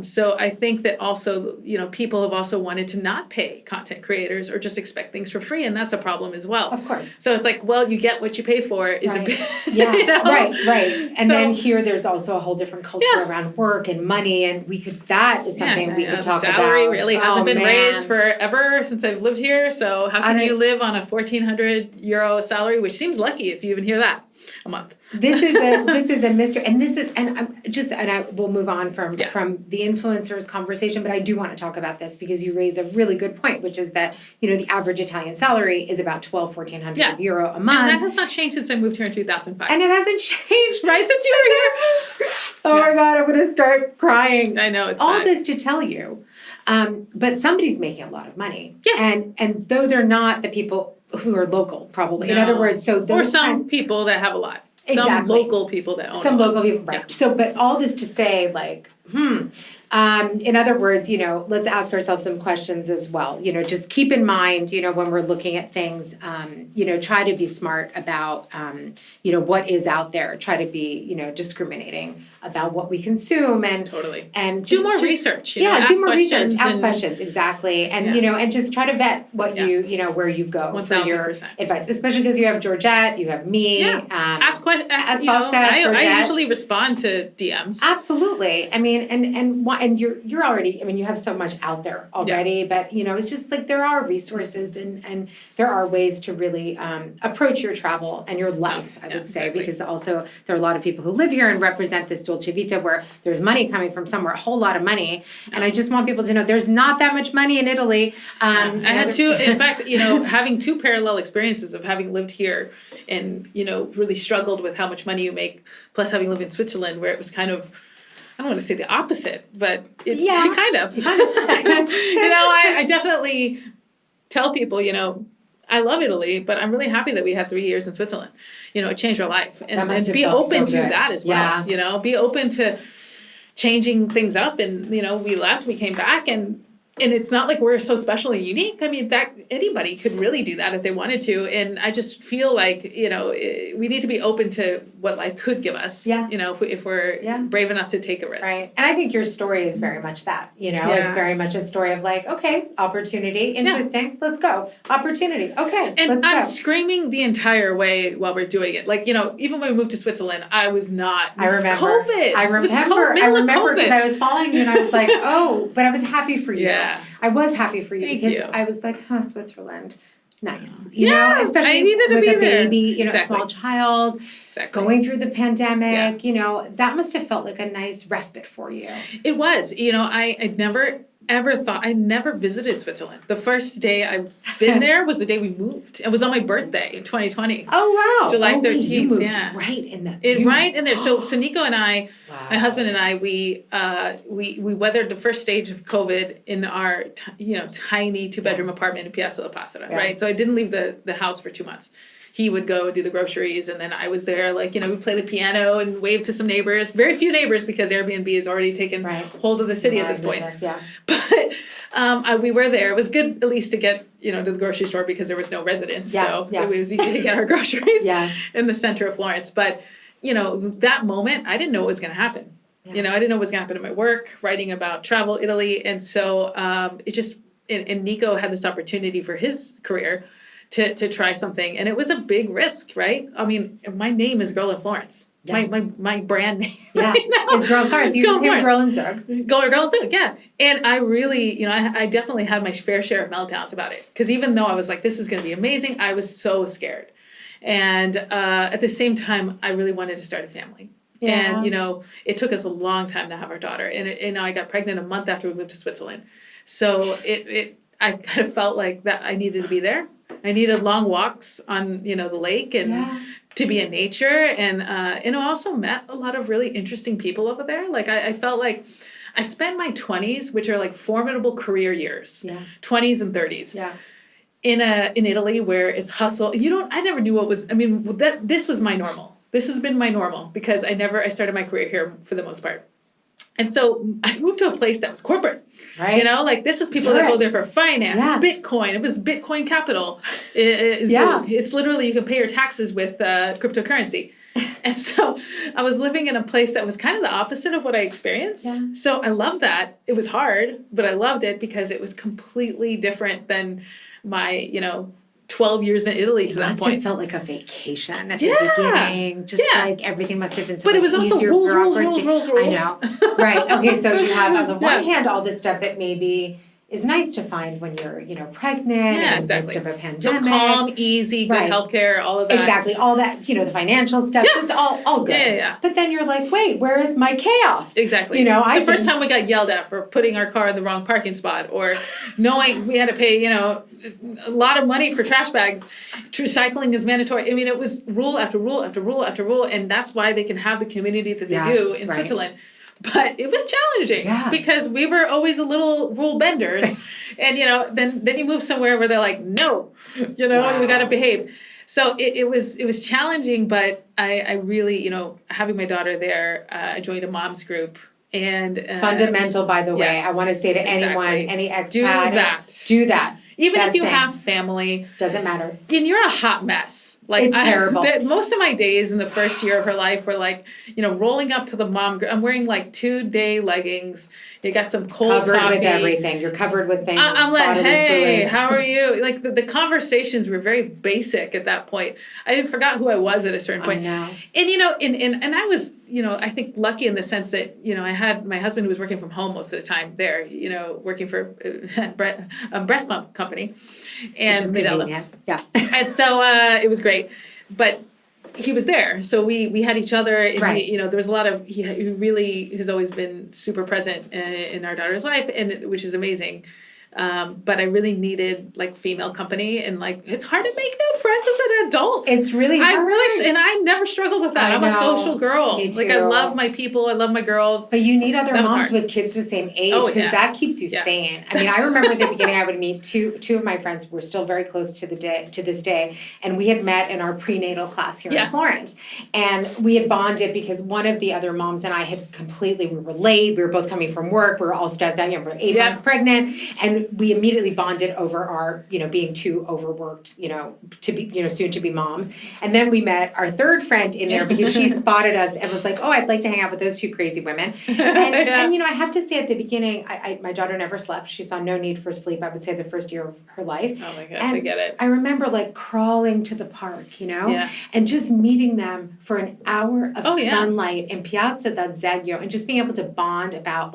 So I think that also, people have also wanted to not pay content creators or just expect things for free, and that's a problem as well. Of course. So it's like, well, you get what you pay for is right. a right. And then here there's also a whole different culture around work and money, and that is something we could talk about. Salary really hasn't been raised forever since I've lived here, so how can you live on a €1,400 salary, which seems lucky if you even hear that a month. This is a mystery, and I will move on from the influencers conversation, but I do want to talk about this because you raise a really good point, which is that the average Italian salary is about €1,400 a month, and that has not changed since I moved here in 2005, and it hasn't changed right since you were here. Oh my God, I'm going to start crying. I know, it's all bad. This to tell you, but somebody's making a lot of money, and those are not the people who are local, probably. No. In other words, or some people that have a lot. Exactly. Some local people that own some local people, right? Yeah. So, but all this to say, like, in other words, let's ask ourselves some questions as well. Just keep in mind, when we're looking at things, try to be smart about, what is out there. Try to be, discriminating about what we consume, and and do more research. Do more research. Ask questions, exactly, and and just try to vet what you where you go 1,000%. for your advice, especially because you have Georgette, you have me. Ask questions. I usually respond to DMs. Absolutely. I mean, and you're already. I mean, you have so much out there already, but it's just like there are resources and there are ways to really approach your travel and your life. I would say, because also there are a lot of people who live here and represent this Dolce Vita where there's money coming from somewhere, a whole lot of money, and I just want people to know there's not that much money in Italy. I had two. In fact, having two parallel experiences of having lived here and really struggled with how much money you make, plus having lived in Switzerland where it was kind of, I don't want to say the opposite, but it kind of. I definitely tell people, I love Italy, but I'm really happy that we had 3 years in Switzerland. It changed our life, and be open to that as well. Yeah. Be open to changing things up, and we left, we came back, and it's not like we're so special and unique. I mean, that anybody could really do that if they wanted to. And I just feel like, we need to be open to what life could give us, if we're brave enough to take a risk. Right. And I think your story is very much that, it's very much a story of like, okay, opportunity, interesting, let's go. Opportunity, okay, and let's go. I'm screaming the entire way while we're doing it. Like, even when we moved to Switzerland, I was not, I remember COVID. I remember because I was following you and I was like, oh, but I was happy for you. Yeah. I was happy for you. Thank because you. I was like, Switzerland, nice. I Especially needed to with be a there. baby, a Exactly. small child, going through the pandemic, that must have felt like a nice respite for you. It was. I'd never ever thought, I never visited Switzerland. The first day I've been there was the day we moved. It was on my birthday in 2020. Oh, wow. July 13th. You moved yeah. right in the... Right in there. So Nico and I, Wow. my husband and I, we weathered the first stage of COVID in our, tiny 2-bedroom apartment in Piazza La Pastora, right? So I didn't leave the house for 2 months. He would go do the groceries, and then I was there, we play the piano and wave to some neighbors. Very few neighbors because Airbnb has already taken hold of the city at this point. Yeah. But we were there. It was good at least to get, to the grocery store because there was no residents. So it was easy to get our groceries in the center of Florence. But, that moment, I didn't know what was going to happen. I didn't know what was going to happen in my work, writing about travel, Italy. And so and Nico had this opportunity for his career to try something. And it was a big risk, right? I mean, my name is Girl in Florence. Yeah. My brand name. Yeah, it's Girl in Florence. You became Girl in Zug. Girl in Zug, yeah. And I really, I definitely had my fair share of meltdowns about it. Because even though I was like, this is going to be amazing, I was so scared. And at the same time, I really wanted to start a family. Yeah. And, it took us a long time to have our daughter. And I got pregnant a month after we moved to Switzerland. So I kind of felt like that I needed to be there. I needed long walks on, the lake and to be in nature. And I also met a lot of really interesting people over there. Like I felt like I spent my 20s, which are like formidable career years, 20s and 30s. Yeah. In Italy where it's hustle. I never knew this was my normal. This has been my normal because I started my career here for the most part. And so I moved to a place that was corporate, right? This is people that go there for finance, Bitcoin. It was Bitcoin capital. It's literally, you can pay your taxes with cryptocurrency. And so I was living in a place that was kind of the opposite of what I experienced. Yeah. So I loved that. It was hard, but I loved it because it was completely different than my, 12 years in Italy to that point. It must have felt like a vacation at the beginning. Just like everything must have been so much easier. But it was also rules. I know. Right. Okay, so you have on the one hand all this stuff that maybe is nice to find when you're, pregnant and in the midst of a pandemic. So calm, easy, good healthcare, all of that. Exactly. All that, the financial stuff, just all good. Yeah. But then you're like, wait, where is my chaos? Exactly. The first time we got yelled at for putting our car in the wrong parking spot or knowing we had to pay, a lot of money for trash bags. Recycling is mandatory. I mean, it was rule after rule after rule after rule. And that's why they can have the community that they do in Switzerland. But it was challenging because we were always a little rule benders. And, then you move somewhere where they're like, no, we got to behave. So it was challenging, but I really, having my daughter there, I joined a mom's group. And fundamental, by the way, I want to say to anyone, any expat, do that. Even if you have family. Doesn't matter. And you're a hot mess. It's terrible. Most of my days in the first year of her life were rolling up to the mom. I'm wearing 2-day leggings. You got some cold covered coffee. With everything. You're covered with things. I'm like, hey, how are you? The conversations were very basic at that point. I forgot who I was at a certain point. I know. And I was, I think lucky in the sense that, I had my husband who was working from home most of the time there, working for a breast pump company. And and so it was great. But he was there, so we had each other. And there was a lot of he really has always been super present in our daughter's life, and which is amazing. But I really needed female company, and it's hard to make new friends as an adult. It's really hard. And I never struggled with that. I'm a social girl. Me too. I love my people. I love my girls. But you need other moms with kids the same age because that keeps you sane. I mean, I remember at the beginning I would meet two of my friends who were still very close to this day, and we had met in our prenatal class here in Florence, and we had bonded because one of the other moms and I had we were late. We were both coming from work. We were all stressed out. We were 8 months pregnant, and we immediately bonded over our, being too overworked, to be, soon to be moms. And then we met our third friend in there because she spotted us and was like, oh, I'd like to hang out with those two crazy women. And I have to say at the beginning, my daughter never slept. She saw no need for sleep, I would say the first year of her life. Oh my gosh, I get it. I remember crawling to the park, and just meeting them for an hour of sunlight in Piazza del Zeglio and just being able to bond about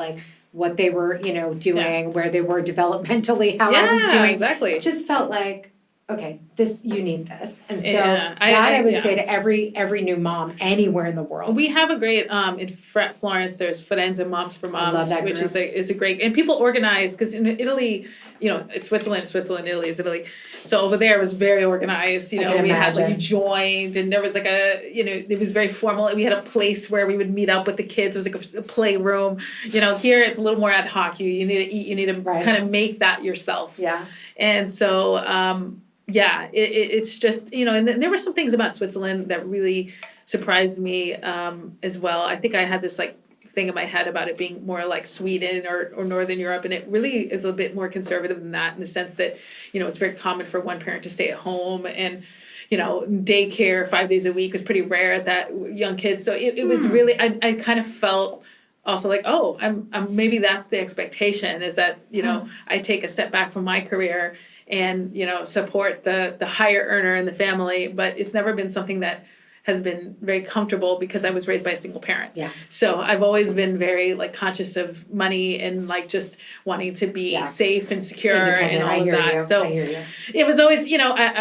what they were, doing, where they were developmentally, how I was doing. Exactly. It just felt like okay, you need this. And so Yeah, I would yeah. say to every new mom anywhere in the world. We have a great in Florence. There's Firenze Moms for Moms, love that which group. is a great, and people organize because in Italy, it's Switzerland, Italy is Italy. So over there it was very organized. I can We had like you imagine. joined, and there was like it was very formal. We had a place where we would meet up with the kids. It was like a playroom. Here it's a little more ad hoc. You need to eat. You need to Right. kind of make that yourself. Yeah. And so. It's just, and there were some things about Switzerland that really surprised me as well. I think I had this like thing in my head about it being more like Sweden or Northern Europe, and it really is a bit more conservative than that in the sense that, it's very common for one parent to stay at home, and daycare 5 days a week was pretty rare at that young kids. So it was really, I kind of felt also like, oh, I'm maybe that's the expectation, is that, I take a step back from my career and, support the higher earner in the family, but it's never been something that has been very comfortable because I was raised by a single parent. Yeah. So I've always been very like conscious of money and like just wanting to be safe and secure and all of that. You. So I hear you. It was always,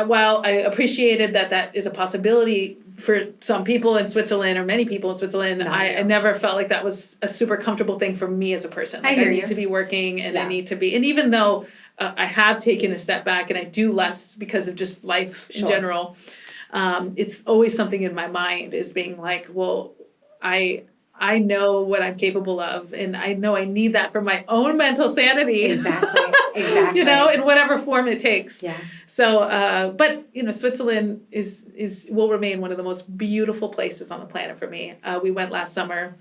while I appreciated that is a possibility for some people in Switzerland or many people in Switzerland, I never felt like that was a super comfortable thing for me as a person. Like I need to be working and I need to be, and even though I have taken a step back and I do less because of just life in general, it's always something in my mind is being like, well, I know what I'm capable of, and I know I need that for my own mental sanity. Exactly. Exactly. In whatever form it takes. Yeah. So, but Switzerland will remain one of the most beautiful places on the planet for me. We went last summer.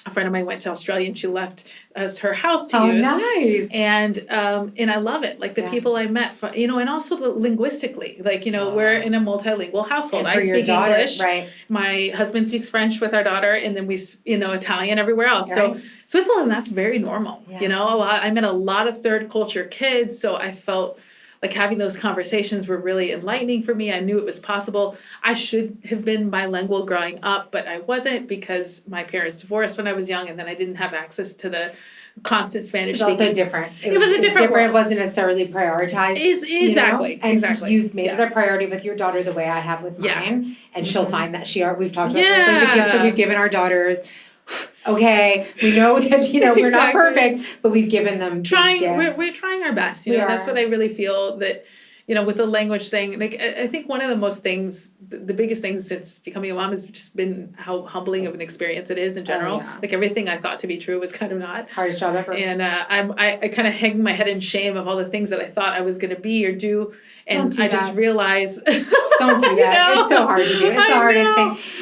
A friend of mine went to Australia and she left us her house to use. Oh, nice. And I love it. Like the people I met, and also linguistically, like, we're in a multilingual household. And for I your speak daughter, English. right. My husband speaks French with our daughter, and then we, Italian everywhere else. Right. So Switzerland, that's very normal. Yeah. I met a lot of third culture kids. So I felt like having those conversations were really enlightening for me. I knew it was possible. I should have been bilingual growing up, but I wasn't because my parents divorced when I was young, and then I didn't have access to the constant Spanish speaking. It's also different. It was a different world. It wasn't necessarily prioritized. Exactly. And exactly. you've made it a priority with your daughter the way I have with mine, and she'll find that we've talked about this, like the gifts that we've given our daughters. Okay, we know that we're not perfect, but we've given them these gifts. We're trying our best. And that's what I really feel that with the language thing. Like I think one of the biggest things since becoming a mom has just been how humbling of an experience it is in general. Like everything I thought to be true was kind of not. Hardest job ever. And I kind of hang my head in shame of all the things that I thought I was going to be or do, and Don't do I just that. realized. Don't do that. It's so hard to do. It's the hardest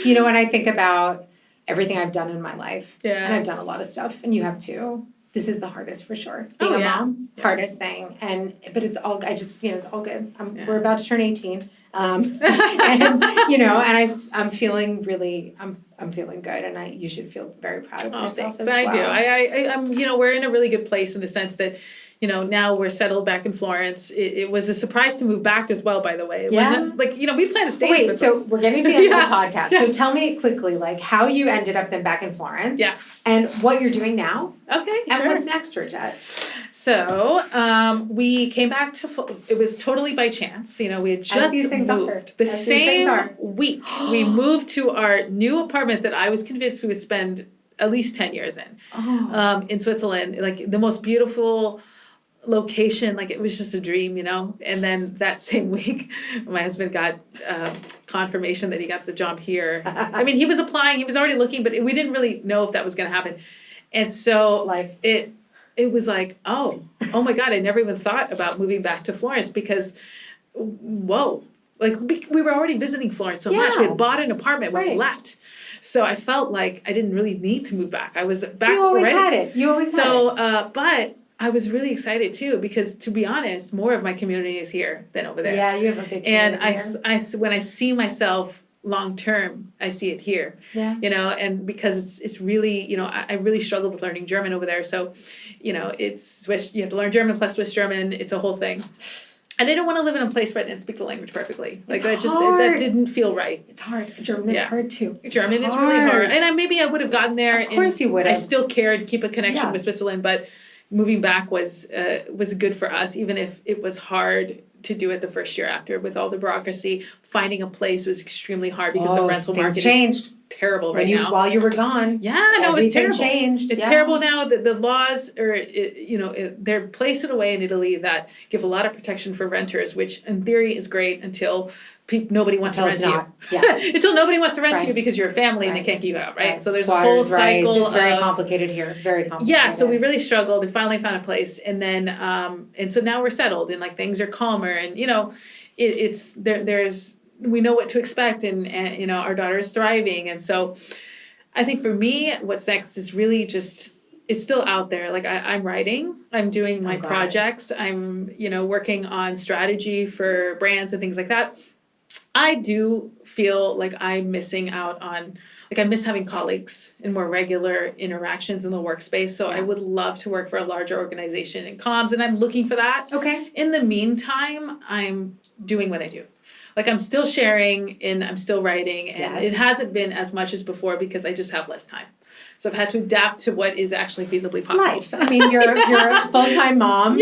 thing. When I think about everything I've done in my life, and I've done a lot of stuff, and you have too. This is the hardest for sure. Being a mom, hardest thing, but it's all. It's all good. We're about to turn 18, and I'm feeling really. I'm feeling good, and you should feel very proud of yourself as well. I do. I'm. We're in a really good place in the sense that. Now we're settled back in Florence. It was a surprise to move back as well, by the way. It wasn't like, we planned to stay. Wait, so we're getting to the end of the podcast. So tell me quickly, like how you ended up then back in Florence. Yeah. And what you're doing now. Okay, And what's next, Georgette? So we came back it was totally by chance. We had just moved. The same week we moved to our new apartment that I was convinced we would spend at least 10 years in Switzerland. Like the most beautiful location, like it was just a dream, and then that same week my husband got confirmation that he got the job here. I mean, he was applying, he was already looking, but we didn't really know if that was going to happen. And so it was like, oh my God, I never even thought about moving back to Florence because like we were already visiting Florence so much. We had bought an apartment when we left. So I felt like I didn't really need to move back. I was back already. You always had it. But I was really excited too because, to be honest, more of my community is here than over there. Yeah, you have a big community. And when I see myself long term, I see it here. Yeah. And because it's really, I really struggled with learning German over there. So, it's Swiss. You have to learn German plus Swiss German. It's a whole thing. And I didn't want to live in a place where I didn't speak the language perfectly. Like that didn't feel right. It's hard. German is hard too. German is really hard. And maybe I would have gotten there. Of course you would have. I still cared, keep a connection with Switzerland, but moving back was good for us, even if it was hard to do it the first year after with all the bureaucracy. Finding a place was extremely hard because the rental things market changed is terrible right now. While you were gone. Yeah, no, it's everything terrible. Changed. It's terrible now that the laws are, they're placed in a way in Italy that give a lot of protection for renters, which in theory is great until nobody wants to rent you. Yeah. Until nobody wants to rent Right. you because you're a family and Right. they can't get you out, right? Right. So there's Squatters' this whole cycle. It's very of, complicated here. Very complicated. Yeah, so we really struggled and finally found a place, and then and so now we're settled and like things are calmer, and it's there's we know what to expect, and our daughter is thriving, and so I think for me what's next is really just it's still out there. Like I'm writing, I'm doing my projects, I'm working on strategy for brands and things like that. I do feel like I'm missing out on, like I miss having colleagues and more regular interactions in the workspace. So I would love to work for a larger organization in comms, and I'm looking for that. Okay. In the meantime, I'm doing what I do. Like I'm still sharing and I'm still writing, and it hasn't been as much as before because I just have less time. So I've had to adapt to what is actually feasibly possible. Life. I mean, you're a full-time mom,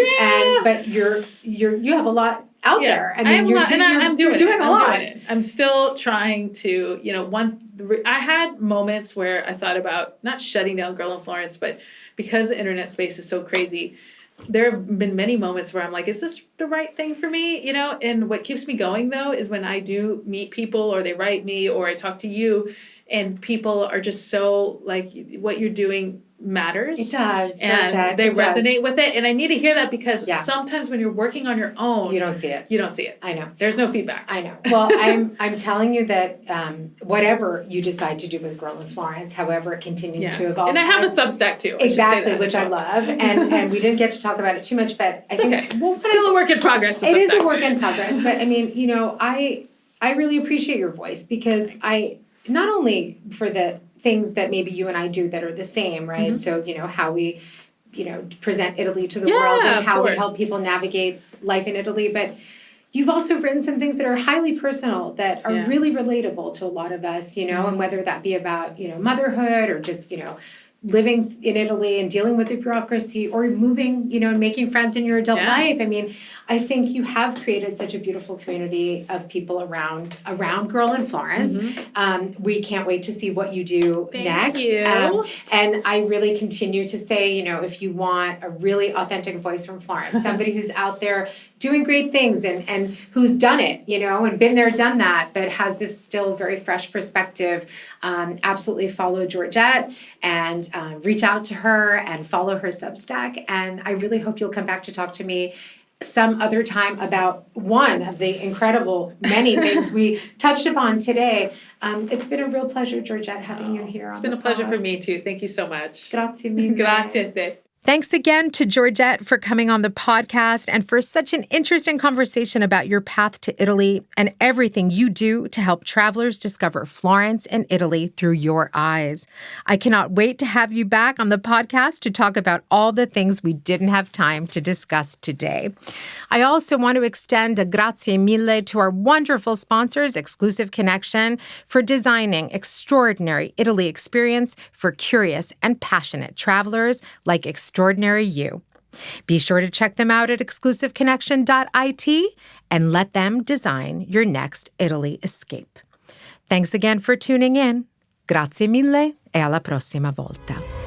but you have a lot out there. I mean, I'm doing a lot. Doing it. I'm still trying to, I had moments where I thought about not shutting down Girl in Florence, but because the internet space is so crazy, there have been many moments where I'm like, is this the right thing for me? And what keeps me going though is when I do meet people or they write me or I talk to you and people are just so like, what you're doing matters. It does. And they resonate with it. And I need to hear that because sometimes when you're working on your own, you don't see it. I know. There's no feedback. I know. Well, I'm telling you that whatever you decide to do with Girl in Florence, however it continues to evolve. And I have a Substack too. Exactly, which I love. And we didn't get to talk about it too much, but I think still a work in progress. It is a work in progress. But I mean, I really appreciate your voice because not only for the things that maybe you and I do that are the same, right? Mm-hmm. So, how we, present Italy to the world and how we help people navigate life in Italy. But you've also written some things that are highly personal that are really relatable to a lot of us, and whether that be about, motherhood or just, living in Italy and dealing with the bureaucracy or moving, and making friends in your adult life. I mean, I think you have created such a beautiful community of people around Girl in Florence. Mm-hmm. We can't wait to see what you do next. Thank you. And I really continue to say, if you want a really authentic voice from Florence, somebody who's out there doing great things and who's done it, and been there, done that, but has this still very fresh perspective, absolutely follow Georgette and reach out to her and follow her Substack. And I really hope you'll come back to talk to me some other time about one of the incredible many things we touched upon today. It's been a real pleasure, Georgette, having you here. It's been a pleasure for me too. Thank you so much. Grazie mille. Grazie a te. Thanks again to Georgette for coming on the podcast and for such an interesting conversation about your path to Italy and everything you do to help travelers discover Florence and Italy through your eyes. I cannot wait to have you back on the podcast to talk about all the things we didn't have time to discuss today. I also want to extend a grazie mille to our wonderful sponsors, Exclusive Connection, for designing extraordinary Italy experience for curious and passionate travelers like Extraordinary You. Be sure to check them out at exclusiveconnection.it and let them design your next Italy escape. Thanks again for tuning in. Grazie mille e alla prossima volta.